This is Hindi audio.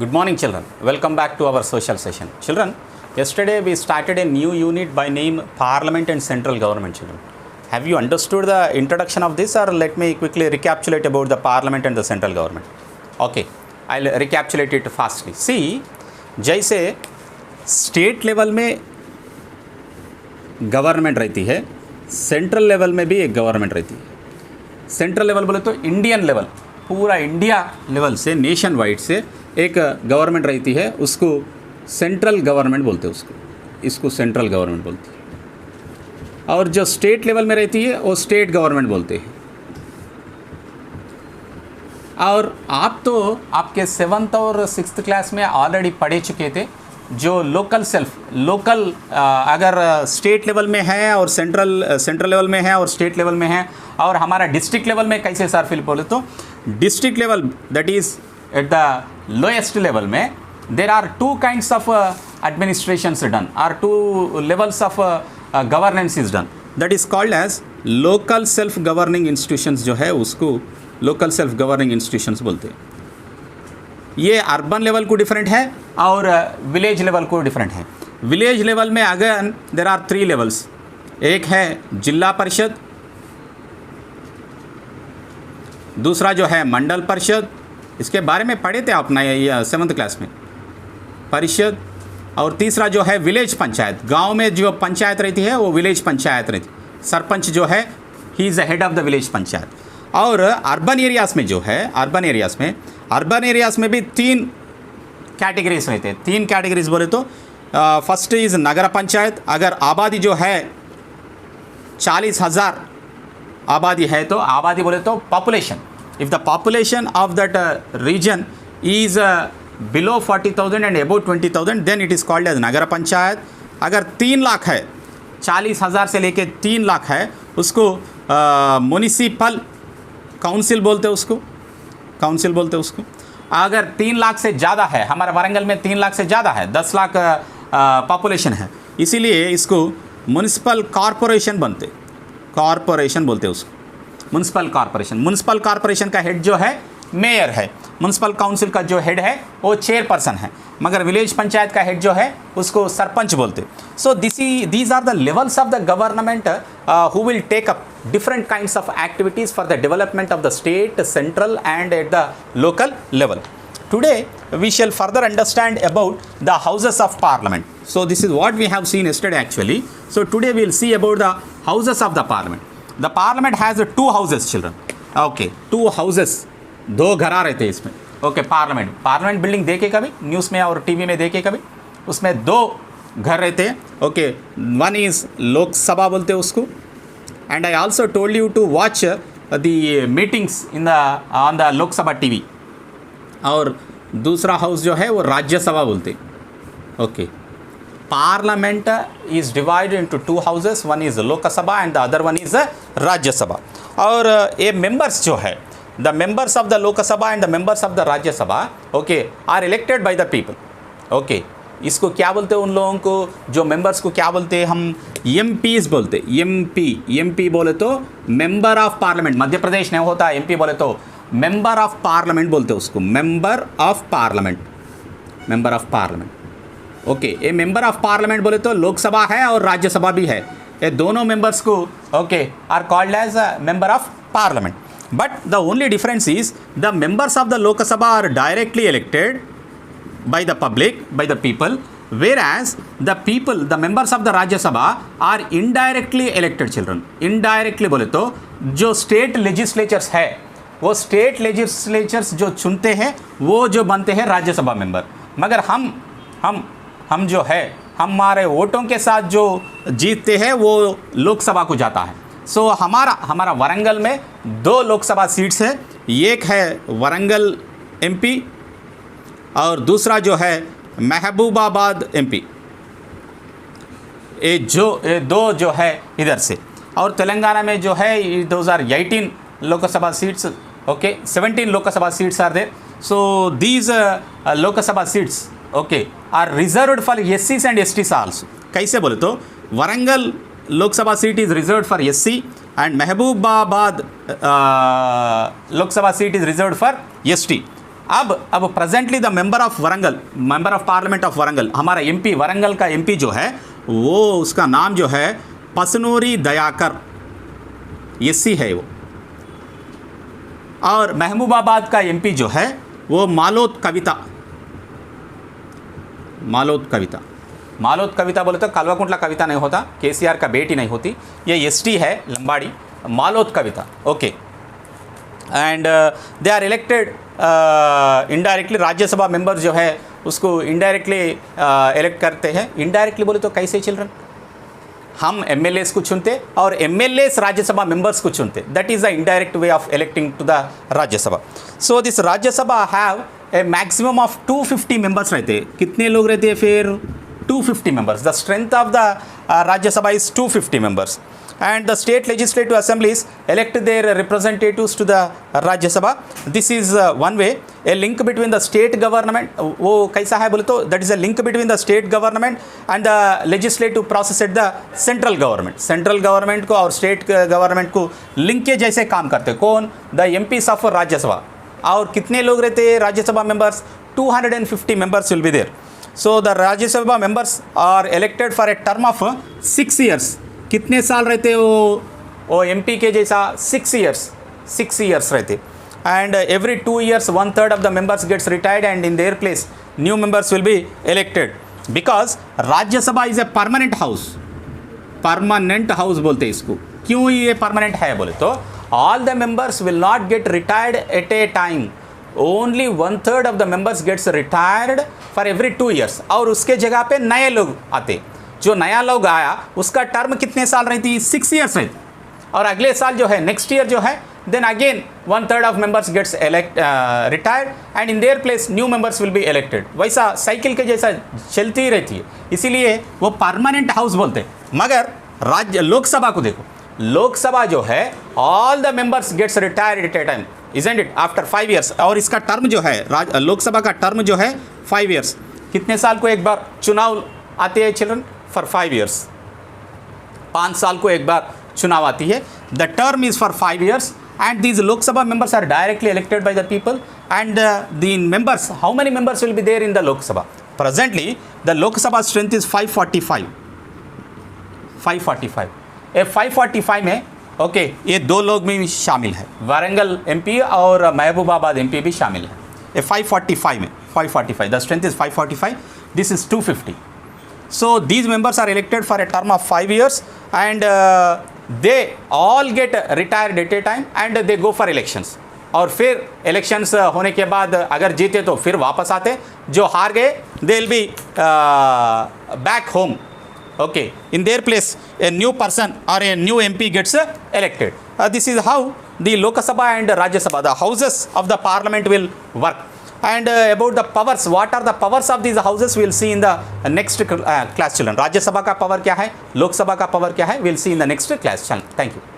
Good morning, children. Welcome back to our social session. Children, yesterday we started a new unit by name Parliament and Central Government, children. Have you understood the introduction of this, or let me quickly recapitulate about the Parliament and the Central Government? Okay, I'll recapitulate it fastly. See, जैसे स्टेट लेवल में गवर्नमेंट रहती है, सेंट्रल लेवल में भी एक गवर्नमेंट रहती है. सेंट्रल लेवल बोले तो इंडियन लेवल, पूरा इंडिया लेवल से, नेशन वाइड से एक गवर्नमेंट रहती है, उसको सेंट्रल गवर्नमेंट बोलते हैं. इसको सेंट्रल गवर्नमेंट बोलते हैं. और जो स्टेट लेवल में रहती है वो स्टेट गवर्नमेंट बोलते हैं. और आप तो आपके 7th और 6th क्लास में ऑलरेडी पढ़े चुके थे, जो लोकल अगर स्टेट लेवल में है और सेंट्रल लेवल में है और स्टेट लेवल में है, और हमारा डिस्ट्रिक्ट लेवल में कैसे सर फिल बोले तो district level that is at the lowest level में there are 2 kinds of administrations done, are 2 levels of governance is done. That is called as local self governing institutions, जो है उसको लोकल सेल्फ गवर्निंग इंस्टीट्यूशंस बोलते हैं. ये अर्बन लेवल को डिफरेंट है और विलेज लेवल को डिफरेंट है. विलेज लेवल में अगेन देर आर 3 levels. एक है जिला परिषद, दूसरा जो है मंडल परिषद, इसके बारे में पढ़े थे आपने 7th क्लास में, परिषद. और तीसरा जो है विलेज पंचायत, गांव में जो पंचायत रहती है वो विलेज पंचायत रहती है. सरपंच जो है he is the head of the village panchayat. और अर्बन एरियाज़ में जो है, अर्बन एरियाज़ में भी 3 कैटेगरीज रहते हैं. 3 कैटेगरीज बोले तो फर्स्ट इज़ नगर पंचायत. अगर आबादी जो है 40,000 आबादी है तो आबादी बोले तो population, if the population of that region is below 40,000 and above 20,000 then it is called as nagar panchayat. अगर 3 लाख है, 40,000 से लेके 3 लाख है, उसको म्युनिसिपल काउंसिल बोलते हैं, काउंसिल बोलते हैं उसको. अगर 3 लाख से ज़्यादा है, हमारे वारंगल में 3 लाख से ज़्यादा है, 10 लाख पॉपुलेशन है, इसीलिए इसको म्युनिसिपल कॉरपोरेशन बोलते हैं उसको, म्युनिसिपल कॉरपोरेशन का हेड जो है मेयर है. म्युनिसिपल काउंसिल का जो हेड है वो चेयरपर्सन है, मगर विलेज पंचायत का हेड जो है उसको सरपंच बोलते. So these are the levels of the government who will take up different kinds of activities for the development of the state, central and at the local level. Today we shall further understand about the houses of parliament. So this is what we have seen yesterday actually. So today we will see about the houses of the parliament. The parliament has 2 houses, children. Okay, 2 houses, 2 घरा रहते हैं इसमें. Okay, parliament building देखे कभी न्यूज़ में और टीवी में देखे कभी, उसमें 2 घर रहते हैं. Okay, one is लोकसभा बोलते हैं उसको. And I also told you to watch the meetings on the Lok Sabha TV. और दूसरा हाउस जो है वो राज्यसभा बोलते हैं. Okay, parliament is divided into 2 houses. One is लोक Sabha and the other one is Rajya Sabha. और ये मेंबर्स जो है, the members of the Lok Sabha and the members of the Rajya Sabha, okay, are elected by the people. Okay, इसको क्या बोलते हैं, उन लोगों को जो मेंबर्स को क्या बोलते हैं, हम एमपीज बोलते हैं. एमपी बोले तो member of parliament. Madhya Pradesh नहीं होता एमपी बोले तो मेंबर ऑफ पार्लियामेंट बोलते हैं उसको, मेंबर ऑफ पार्लियामेंट. ओके, ये मेंबर ऑफ पार्लियामेंट बोले तो लोकसभा है और राज्यसभा भी है. ये दोनों मेंबर्स को okay are called as member of parliament. But the only difference is the members of the Lok Sabha are directly elected by the public, by the people, whereas the members of the Rajya Sabha are indirectly elected, children. Indirectly बोले तो जो स्टेट लेजिस्लेचर्स है, वो स्टेट लेजिस्लेचर्स जो चुनते हैं वो जो बनते हैं राज्यसभा मेंबर. मगर हम जो है हमारे वोटों के साथ जो जीतते हैं वो लोकसभा को जाता है. सो हमारा वारंगल में 2 लोकसभा सीट्स है. एक है वारंगल एमपी और दूसरा जो है महबूबाबाद एमपी. ये 2 जो है इधर से. और तेलंगाना में जो है 2018 Lok Sabha seats, okay, 17 Lok Sabha seats are there. So these Lok Sabha seats okay are reserved for SCs and STs also. कैसे बोले तो Warangal Lok Sabha seat is reserved for SC and Mahabubabad Lok Sabha seat is reserved for ST. अब presently the member of Warangal, member of parliament of Warangal, हमारा एमपी, वरंगल का एमपी जो है वो, उसका नाम जो है पसनूरी दयाकर, एससी है वो। और महबूबाबाद का एमपी जो है वो मालोत कविता, मालोत कविता, मालोत कविता बोले तो कल्वाकुंटला कविता नहीं होता, केसीआर का बेटी नहीं होती, ये एसटी है Lambadi, Malot Kavita. Okay, and they are elected indirectly, Rajya Sabha member जो है उसको इनडायरेक्टली इलेक्ट करते हैं। इनडायरेक्टली बोले तो कैसे चिल्ड्रन, हम एमएलएस को चुनते और एमएलएस राज्यसभा मेंबर्स को चुनते, that is the indirect way of electing to the Rajya Sabha. So this Rajya Sabha have a maximum of 250 members रहते। कितने लोग रहते हैं फिर? 250 members. The strength of the Rajya Sabha is 250 members, and the state legislative assemblies elect their representatives to the Rajya Sabha. This is one way, a link between the state government, वो कैसा है बोले तो that is a link between the state government and the legislative process at the central government. Central government को और state government को link के जैसे काम करते कौन? The MPs of Rajya Sabha। और कितने लोग रहते हैं Rajya Sabha members? 250 members will be there. So the Rajya Sabha members are elected for a term of 6 years. कितने साल रहते वो एमपी के जैसा? 6 years रहते। And every 2 years 1/3 of the members gets retired and in their place new members will be elected, because Rajya Sabha is a permanent house. Permanent house बोलते हैं इसको। क्यों ये परमानेंट है बोले तो all the members will not get retired at a time, only 1/3 of the members gets retired for every 2 years, और उसके जगह पे नए लोग आते। जो नया लोग आया उसका टर्म कितने साल रहती? 6 years रहती। और अगले साल जो है नेक्स्ट ईयर जो है then again 1/3 of members gets retired and in their place new members will be elected. वैसा साइकिल के जैसा चलती ही रहती है, इसीलिए वो परमानेंट हाउस बोलते हैं। मगर राज्य लोकसभा को देखो, लोकसभा जो है all the members gets retired at a time, isn't it, after 5 years। और इसका टर्म जो है लोकसभा का टर्म जो है 5 years। कितने साल को एक बार चुनाव आते हैं चिल्ड्रन? For 5 years। 5 साल को एक बार चुनाव आती है। The term is for 5 years and these Lok Sabha members are directly elected by the people and the members, how many members will be there in the Lok Sabha? Presently the Lok Sabha strength is 545। 545 ए 545 में ओके ये 2 लोग भी शामिल है, वारंगल एमपी और महबूबाबाद एमपी भी शामिल है। ए 545 में 545 the strength is 545, this is 250। So these members are elected for a term of 5 years and they all get retired at a time and they go for elections। और फिर elections होने के बाद अगर जीते तो फिर वापस आते, जो हार गए they will be back home। Okay, in their place a new person or a new MP gets elected। This is how the Lok Sabha and Rajya Sabha, the houses of the parliament will work। And about the powers, what are the powers of these houses, we will see in the next class children। राज्य सभा का पावर क्या है, लोकसभा का पावर क्या है, we will see in the next class children। Thank you।